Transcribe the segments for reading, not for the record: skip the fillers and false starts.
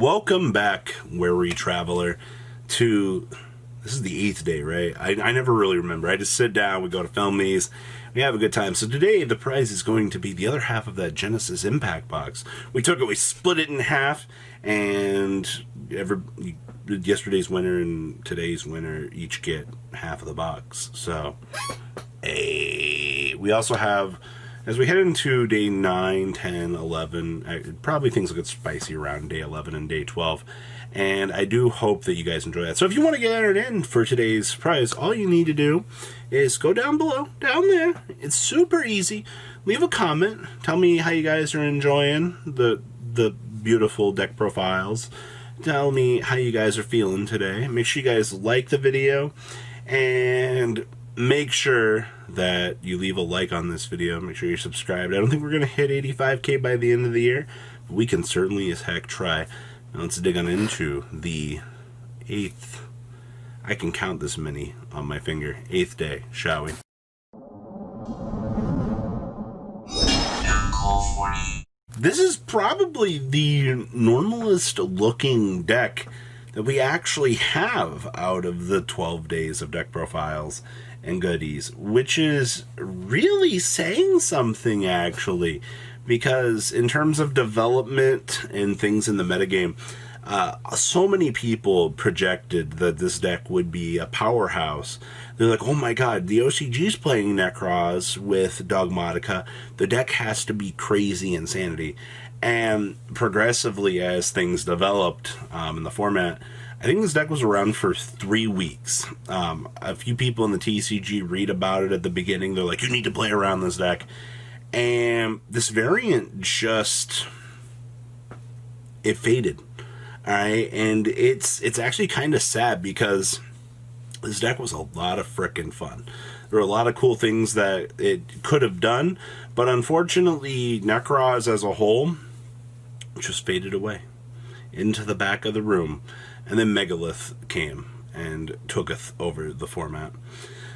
Welcome back, Weary Traveler, to... This is the 8th day, right? I never really remember. I just sit down, we go to film these, we have a good time. So today, the prize is going to be the other half of that Genesis Impact box. We took it, we split it in half, and yesterday's winner and today's winner each get half of the box. So, we also have... As we head into day 9, 10, 11, probably things will get spicy around day 11 and day 12. And I do hope that you guys enjoy that. So if you want to get entered in for today's prize, all you need to do is go down below, down there. It's super easy. Leave a comment. Tell me how you guys are enjoying the beautiful deck profiles. Tell me how you guys are feeling today. Make sure you guys like the video. And make sure that you leave a like on this video. Make sure you're subscribed. I don't think we're going to hit 85K by the end of the year, but we can certainly as heck try. Now let's dig on into the 8th. I can count this many on my finger. 8th day, shall we? This is probably the normalest looking deck that we actually have out of the 12 days of deck profiles and goodies, which is really saying something, actually, because in terms of development and things in the metagame, so many people projected that this deck would be a powerhouse. They're like, oh my god, the OCG's playing Necroz with Dogmatika. The deck has to be crazy insanity. And progressively, as things developed in the format, I think this deck was around for 3 weeks. A few people in the TCG read about it at the beginning. They're like, you need to play around this deck. And this variant just... it faded. Alright? And it's actually kind of sad because this deck was a lot of frickin' fun. There were a lot of cool things that it could have done. But unfortunately, Necroz as a whole just faded away into the back of the room. And then Megalith came and took over the format.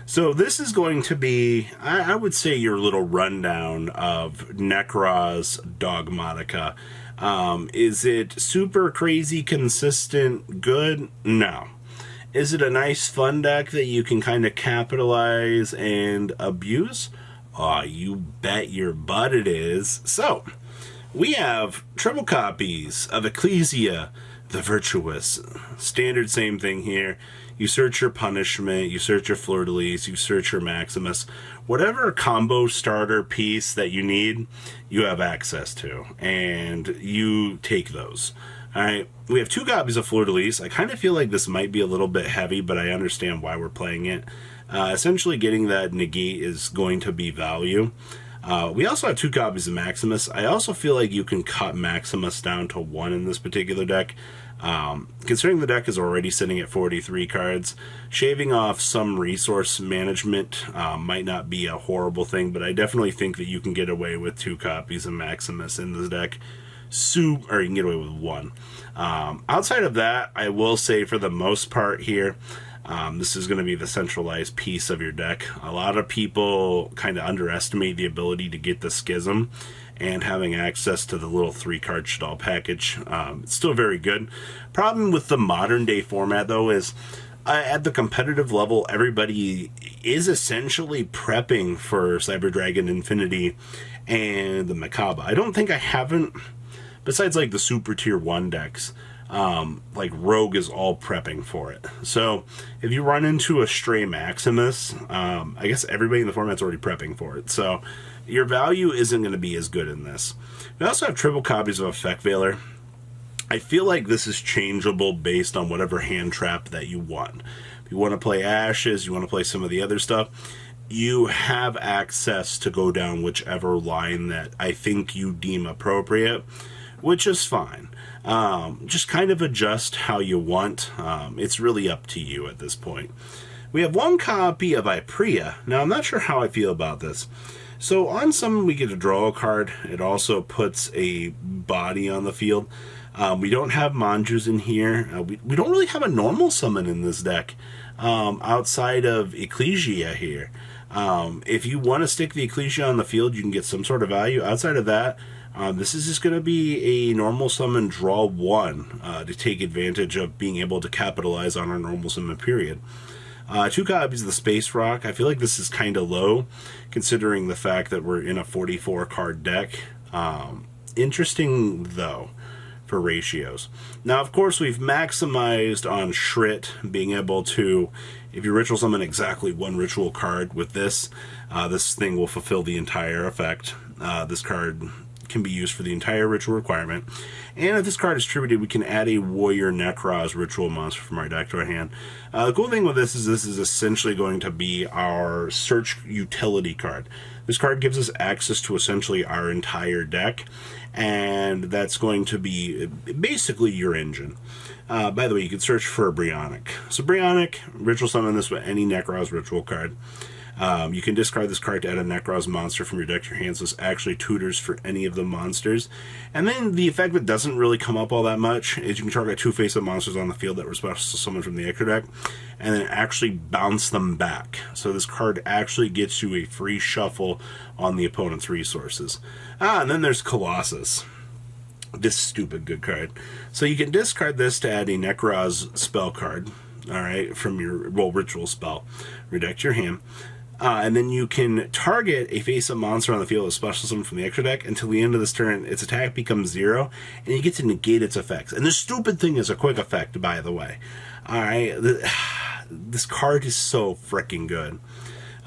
So this is going to be, I would say, your little rundown of Necroz Dogmatika. Is it super crazy, consistent, good? No. Is it a nice fun deck that you can kind of capitalize and abuse? Oh, you bet your butt it is. So, we have triple copies of Ecclesia the Virtuous. Standard same thing here. You search your Punishment, you search your Fleur-de-Lis, you search your Maximus. Whatever combo starter piece that you need, you have access to. And you take those. Alright, we have 2 copies of Fleur-de-Lis. I kind of feel like this might be a little bit heavy, but I understand why we're playing it. Essentially getting that negate is going to be value. We also have 2 copies of Maximus. I also feel like you can cut Maximus down to 1 in this particular deck. Considering the deck is already sitting at 43 cards, shaving off some resource management might not be a horrible thing, but I definitely think that you can get away with 2 copies of Maximus in this deck. Or you can get away with 1. Outside of that, I will say for the most part here, this is going to be the centralized piece of your deck. A lot of people kind of underestimate the ability to get the Schism and having access to the little 3-card Shadal package. It's still very good. Problem with the modern day format, though, is at the competitive level, everybody is essentially prepping for Cyber Dragon Infinity and the Macabre. I don't think I haven't, besides like the super tier 1 decks, like Rogue is all prepping for it. So if you run into a stray Maximus, I guess everybody in the format's already prepping for it. So your value isn't going to be as good in this. We also have triple copies of Effect Veiler. I feel like this is changeable based on whatever hand trap that you want. If you want to play Ashes, you want to play some of the other stuff, you have access to go down whichever line that I think you deem appropriate, which is fine. Just kind of adjust how you want. It's really up to you at this point. We have 1 copy of Iprea. Now, I'm not sure how I feel about this. So on some, we get to draw a card. It also puts a body on the field. We don't have Manjus in here. We don't really have a normal summon in this deck outside of Ecclesia here. If you want to stick the Ecclesia on the field, you can get some sort of value. Outside of that, This is just going to be a normal summon draw 1 to take advantage of being able to capitalize on our normal summon period. 2 copies of the Space Rock. I feel like this is kind of low, considering the fact that we're in a 44 card deck. Interesting, though, for ratios. Now, of course, we've maximized on Shrit, being able to, if you ritual summon exactly 1 ritual card with this, this thing will fulfill the entire effect. This card can be used for the entire ritual requirement. And if this card is distributed, we can add a Warrior Necroz ritual monster from our deck to our hand. The cool thing with this is essentially going to be our search utility card. This card gives us access to essentially our entire deck, and that's going to be basically your engine. By the way, you can search for a Brionac. So Brionac, ritual summon this with any Necroz ritual card. You can discard this card to add a Necroz monster from your deck to your hand, so this actually tutors for any of the monsters. And then the effect that doesn't really come up all that much is you can target 2 face-up monsters on the field that were special to someone from the extra deck, and then actually bounce them back. So this card actually gets you a free shuffle on the opponent's resources. And then there's Colossus. This stupid good card. So you can discard this to add a Necroz spell card, alright, from your ritual spell. Redeck your hand. And then you can target a face-up monster on the field with special summon from the extra deck until the end of this turn. Its attack becomes 0, and you get to negate its effects. And this stupid thing is a quick effect, by the way. Alright, this card is so freaking good.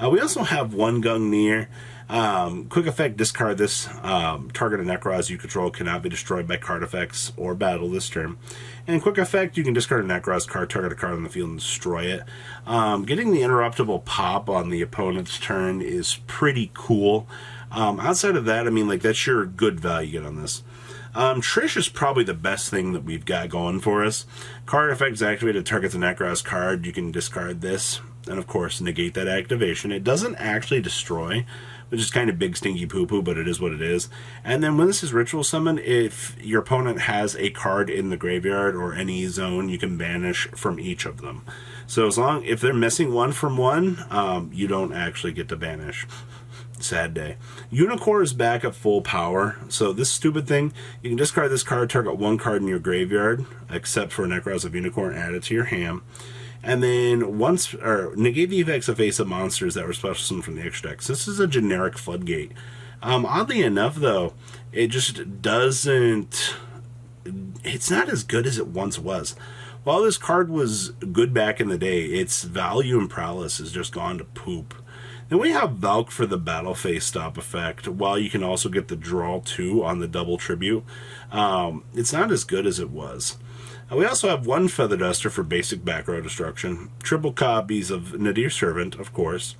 We also have one Gungnir. Quick effect, discard this. Target a Necroz you control cannot be destroyed by card effects or battle this turn. And quick effect, you can discard a Necroz card, target a card on the field, and destroy it. Getting the interruptible pop on the opponent's turn is pretty cool. Outside of that, I mean, like, that's your good value you get on this. Trish is probably the best thing that we've got going for us. Card effect is activated, targets a Necroz card. You can discard this, and of course, negate that activation. It doesn't actually destroy, which is kind of big stinky poo-poo, but it is what it is. And then when this is ritual summon, if your opponent has a card in the graveyard or any zone, you can banish from each of them. So if they're missing one from one, you don't actually get to banish. Sad day. Unicorn is back at full power. So this stupid thing, you can discard this card, target 1 card in your graveyard, except for Necroz of Unicorn, add it to your hand. And then negate the effects of face-up monsters that were special summoned from the extra deck. So this is a generic floodgate. Oddly enough, though, it just doesn't... It's not as good as it once was. While this card was good back in the day, its value and prowess has just gone to poop. Then we have Valk for the battle face stop effect, while you can also get the draw 2 on the double tribute. It's not as good as it was. We also have 1 Feather Duster for basic back row destruction, triple copies of Nadir Servant, of course,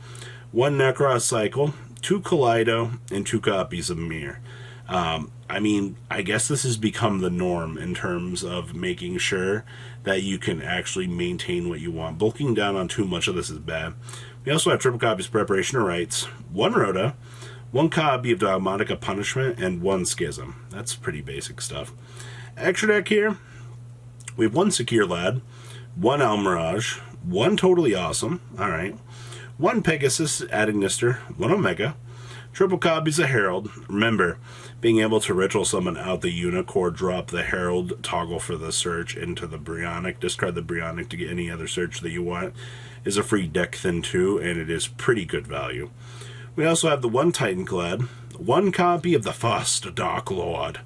1 Necroz Cycle, 2 Kaleido, and 2 copies of Mir. I mean, I guess this has become the norm in terms of making sure that you can actually maintain what you want. Bulking down on too much of this is bad. We also have triple copies of Preparation of Rites, 1 Rhoda, 1 copy of Dogmatika Punishment, and 1 Schism. That's pretty basic stuff. Extra deck here. We have 1 Secure Lad, 1 Almirage, 1 Totally Awesome, alright, 1 Pegasus Adagnister, 1 Omega, triple copies of Herald. Remember, being able to ritual summon out the Unicorn, drop the Herald, toggle for the search into the Brionac, discard the Brionac to get any other search that you want, is a free deck thin too, and it is pretty good value. We also have the 1 Titanclad, 1 copy of the Fust Dark Lord.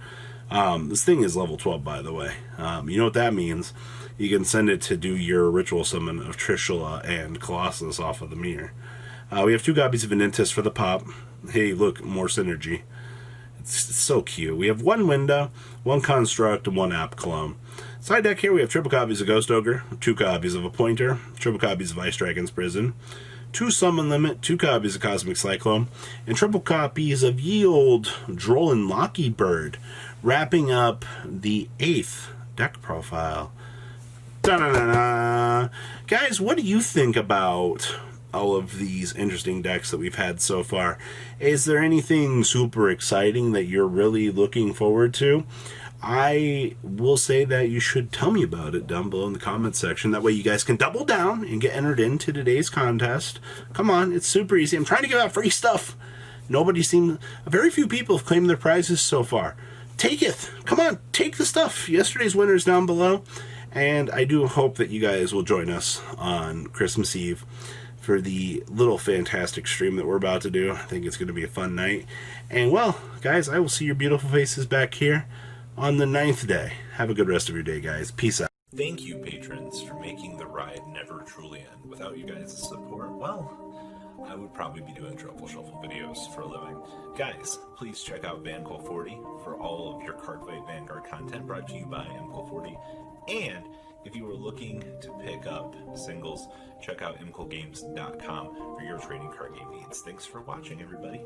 This thing is level 12, by the way. You know what that means. You can send it to do your ritual summon of Trishula and Colossus off of the mirror. We have 2 copies of Venentis for the pop. Hey, look, more synergy. It's so cute. We have 1 Window, 1 Construct, and 1 App Clone. Side deck here, we have triple copies of Ghost Ogre, 2 copies of Appointer, triple copies of Ice Dragon's Prison, 2 Summon Limit, 2 copies of Cosmic Cyclone, and triple copies of Ye Old Drollin Locky Bird, wrapping up the 8th deck profile. Da-da-da-da. Guys, what do you think about all of these interesting decks that we've had so far? Is there anything super exciting that you're really looking forward to? I will say that you should tell me about it down below in the comment section. That way you guys can double down and get entered into today's contest. Come on, it's super easy. I'm trying to give out free stuff. Very few people have claimed their prizes so far. Take it. Come on, take the stuff. Yesterday's winner's down below. And I do hope that you guys will join us on Christmas Eve for the little fantastic stream that we're about to do. I think it's going to be a fun night. And, well, guys, I will see your beautiful faces back here on the 9th day. Have a good rest of your day, guys. Peace out. Thank you, patrons, for making the ride never truly end. Without you guys' support, well, I would probably be doing Truffle Shuffle videos for a living. Guys, please check out VanCole40 for all of your Cardfight Vanguard content brought to you by MCole40. And if you are looking to pick up singles, check out mcolegames.com for your trading card game needs. Thanks for watching, everybody.